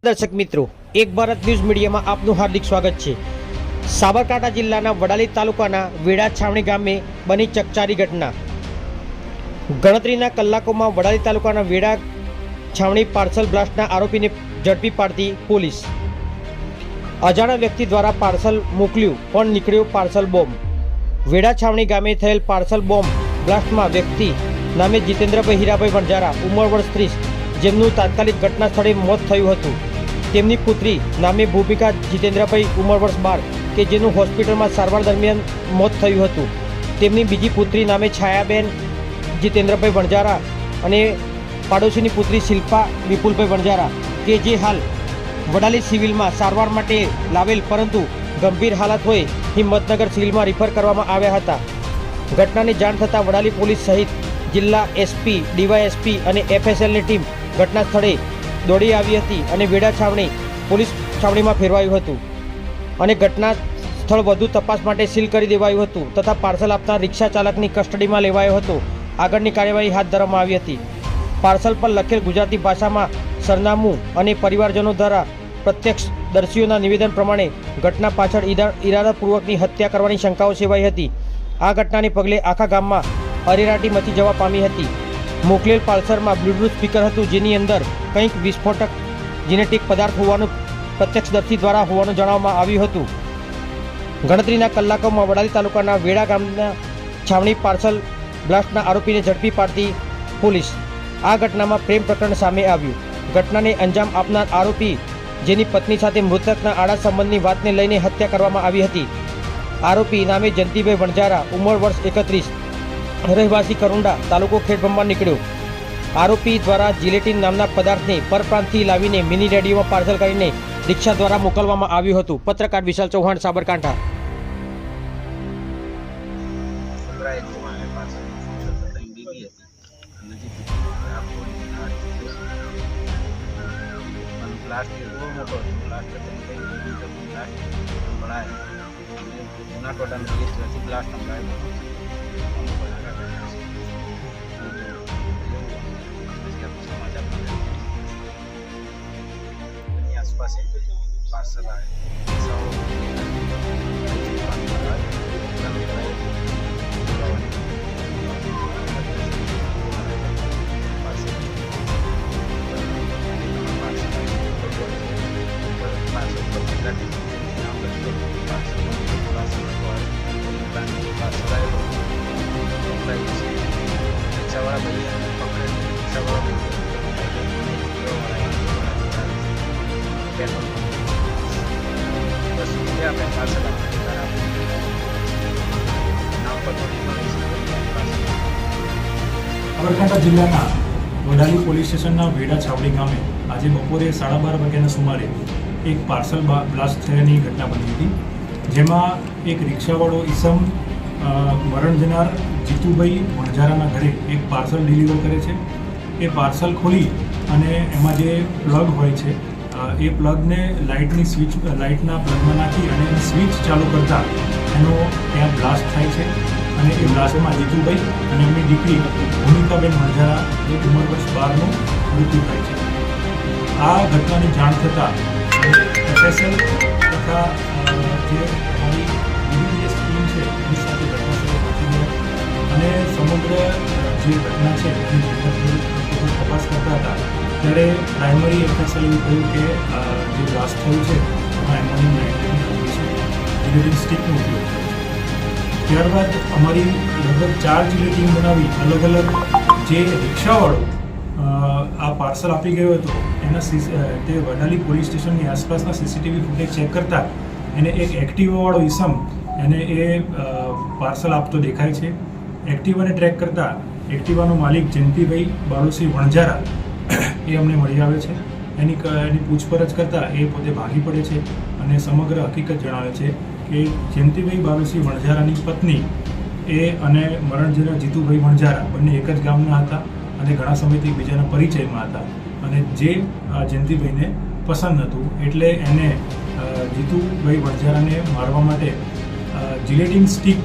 દર્શક મિત્રો, એક ભારત ન્યૂઝ મીડિયામાં આપનું હાર્દિક સ્વાગત છે। સાબરકાંઠા જિલ્લાના વડાલી તાલુકાના વેડા છાવણી ગામે બની ચકચારી ઘટના। ગણતરીના કલાકોમાં વડાલી તાલુકાના વેડા છાવણી પાર્સલ બ્લાસ્ટના આરોપીને ઝડપી પાડતી પોલીસ। અજાણ્યા વ્યક્તિ દ્વારા પાર્સલ મોકલ્યું પણ નીકળ્યો પાર્સલ બોમ્બ। વેડા છાવણી ગામે થયેલ પાર્સલ બોમ્બ બ્લાસ્ટમાં વ્યક્તિ નામે જીતેન્દ્રભાઈ હીરાભાઈ વણજારા ઉંમર વર્ષ 30, જેમનું તાત્કાલિક ઘટના સ્થળે મોત થયું હતું। તેમની પુત્રી નામે ભૂમિકા જીતેન્દ્રભાઈ ઉંમર વર્ષ 12, કે જેનું હોસ્પિટલમાં સારવાર દરમિયાન મોત થયું હતું। તેમની બીજી પુત્રી નામે છાયાબેન જીતેન્દ્રભાઈ વણજારા અને પાડોશીની પુત્રી શિલ્પા વિપુલભાઈ વણજારા, કે જે હાલ વડાલી સિવિલમાં સારવાર માટે લાવેલ પરંતુ ગંભીર હાલત હોય હિંમતનગર સિવિલમાં રિફર કરવામાં આવ્યા હતા। ઘટનાની જાણ થતાં વડાલી પોલીસ સહિત જિલ્લા એસપી, ડીવાયએસપી અને એફએસએલની ટીમ ઘટના સ્થળે દોડી આવી હતી અને વેડા છાવણી પોલીસ છાવણીમાં ફેરવાયું હતું અને ઘટના સ્થળ વધુ તપાસ માટે સીલ કરી દેવાયું હતું તથા પાર્સલ આપનાર રિક્ષા ચાલકની કસ્ટડીમાં લેવાયો હતો। આગળની કાર્યવાહી હાથ ધરવામાં આવી હતી। પાર્સલ પર લખેલ ગુજરાતી ભાષામાં સરનામું અને પરિવારજનો દ્વારા પ્રત્યક્ષદર્શીઓના નિવેદન પ્રમાણે ઘટના પાછળ ઇરાદાપૂર્વકની હત્યા કરવાની શંકાઓ સેવાઈ હતી। આ ઘટનાને પગલે આખા ગામમાં અરેરાટી મચી જવા પામી હતી। મોકલેલ પાર્સલમાં બ્લૂટૂથ સ્પીકર હતું, જેની અંદર કંઈક વિસ્ફોટક જેનેટિક પદાર્થ હોવાનું પ્રત્યક્ષદર્શી દ્વારા હોવાનું જણાવવામાં આવ્યું હતું। ગણતરીના કલાકોમાં વડાલી તાલુકાના વેડા ગામના છાવણી પાર્સલ બ્લાસ્ટના આરોપીને ઝડપી પાડતી પોલીસ। આ ઘટનામાં પ્રેમ પ્રકરણ સામે આવ્યું। ઘટનાને અંજામ આપનાર આરોપી, જેની પત્ની સાથે મૃતકના આડા સંબંધની વાતને લઈને હત્યા કરવામાં આવી હતી। આરોપી નામે જયંતિભાઈ વણજારા ઉંમર વર્ષ 31, રહેવાસી કરુંડા, તાલુકો ખેડબ્રહ્મા નીકળ્યો। આરોપી દ્વારા જિલેટિન નામના પદાર્થને પરપ્રાંતથી લાવીને મિની રેડિયોમાં પાર્સલ કરીને રિક્ષા દ્વારા મોકલવામાં આવ્યું હતું। પત્રકાર વિશાલ ચૌહાણ, સાબરકાંઠા। आसपास पार्सल आए સાબરકાંઠા જિલ્લાના વડાલી પોલીસ સ્ટેશનના વેડા છાવણી ગામે આજે બપોરે 12:30 વાગ્યાના સુમારે એક પાર્સલ બ્લાસ્ટ થયાની ઘટના બની હતી, જેમાં એક રિક્ષાવાળો ઈસમ મરણ જનાર જીતુભાઈ વણજારાના ઘરે એક પાર્સલ ડિલિવર કરે છે। એ પાર્સલ ખોલી અને એમાં જે પ્લગ હોય છે એ પ્લગને લાઇટના પ્લગમાં નાખી અને એની સ્વિચ ચાલુ કરતાં એનો ત્યાં બ્લાસ્ટ થાય છે અને એ બ્લાસ્ટમાં જીતુભાઈ અને એમની દીકરી ભૂમિકાબેન વણજારા, જે ઉંમર વર્ષ 12નું મૃત્યુ થાય છે। આ ઘટનાની જાણ થતાં એફએસએલ તથા જે અમારી ડીવીએસ ટીમ છે એની સાથે ઘટનાસ્થળે પહોંચી ગયા અને સમગ્ર જે ઘટના છે એની તપાસ કરતા હતા ત્યારે પ્રાઇમરી એફએસએલ એવું કહ્યું કે જે બ્લાસ્ટ થયું છે એમાં એમોનિયમ નાઇટ્રેટની ગંભીર છે, જિલેટિન સ્ટિકનો ઉપયોગ થયો છે। ત્યારબાદ અમારી લગભગ 4 જિલ્લા ટીમ બનાવી અલગ અલગ જે રિક્ષાવાળો આ પાર્સલ આપી ગયો હતો એના તે વડાલી પોલીસ સ્ટેશનની આસપાસના સીસીટીવી ફૂટેજ ચેક કરતા એને એક એક્ટિવાવાળો ઈસમ એને એ પાર્સલ આપતો દેખાય છે। એક્ટિવાને ટ્રેક કરતા એક્ટિવાનો માલિક જયંતિભાઈ બાળુસી વણજારા એ અમને મળી આવે છે। એની પૂછપરછ કરતાં એ પોતે ભાગી પડે છે અને સમગ્ર હકીકત જણાવે છે કે જયંતિભાઈ બાળુસી વણજારાની પત્ની એ અને મરણ જનાર જીતુભાઈ વણજારા બંને એક જ ગામના હતા અને ઘણા સમયથી બીજાના પરિચયમાં હતા અને જે જયંતિભાઈને પસંદ હતું એટલે એને જીતુભાઈ વણજારાને મારવા માટે જિલેટિન સ્ટિક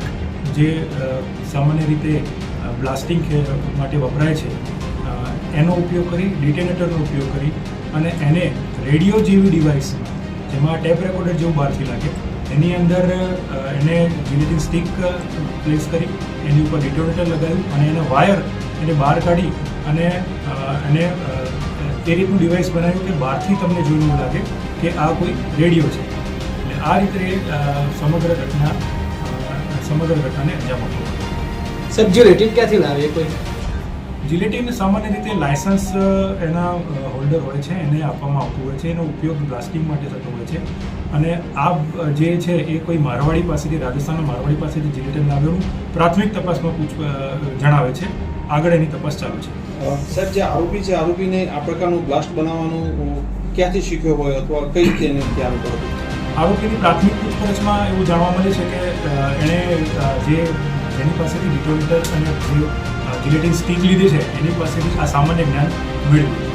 જે સામાન્ય રીતે બ્લાસ્ટિંગ માટે વપરાય છે એનો ઉપયોગ કરી, ડિટેનેટરનો ઉપયોગ કરી અને એને રેડિયો જેવી ડિવાઇસ જેમાં ટેપ રેકોર્ડર જેવું બહારથી લાગે એની અંદર એને જિલેટિન સ્ટિક પ્લેસ કરી એની ઉપર ડિટોનેટર લગાવ્યું અને એના વાયર એને બહાર કાઢી અને એને એ રીતનું ડિવાઇસ બનાવ્યું કે બહારથી તમને જોઈને એવું લાગે કે આ કોઈ રેડિયો છે. એટલે આ રીતે સમગ્ર ઘટનાને અંજામ આપ્યો. સર જિલેટિન ક્યાંથી લાવે કોઈ? જિલેટિન સામાન્ય રીતે લાયસન્સ એના હોલ્ડર હોય છે એને આપવામાં આવતું હોય છે. એનો ઉપયોગ બ્લાસ્ટિંગ માટે થતો હોય છે અને આ જે છે એ કોઈ મારવાડી પાસેથી, રાજસ્થાનના મારવાડી પાસેથી જિલેટિન લાવેલું પ્રાથમિક તપાસમાં જણાવે છે. આગળ એની તપાસ ચાલુ છે. સાહેબ, જે આરોપી છે, આરોપીને આ પ્રકારનું બ્લાસ્ટ બનાવવાનું ક્યાંથી શીખ્યો હોય અથવા કઈ રીતે એને ધ્યાન કરતું? આરોપીની પ્રાથમિક પૂછપરછમાં એવું જાણવા મળે છે કે એણે જેની પાસેથી ડિટોનેટર અને જે જિલેટિન સ્ટિક લીધી છે એની પાસેથી આ સામાન્ય જ્ઞાન મેળવ્યું.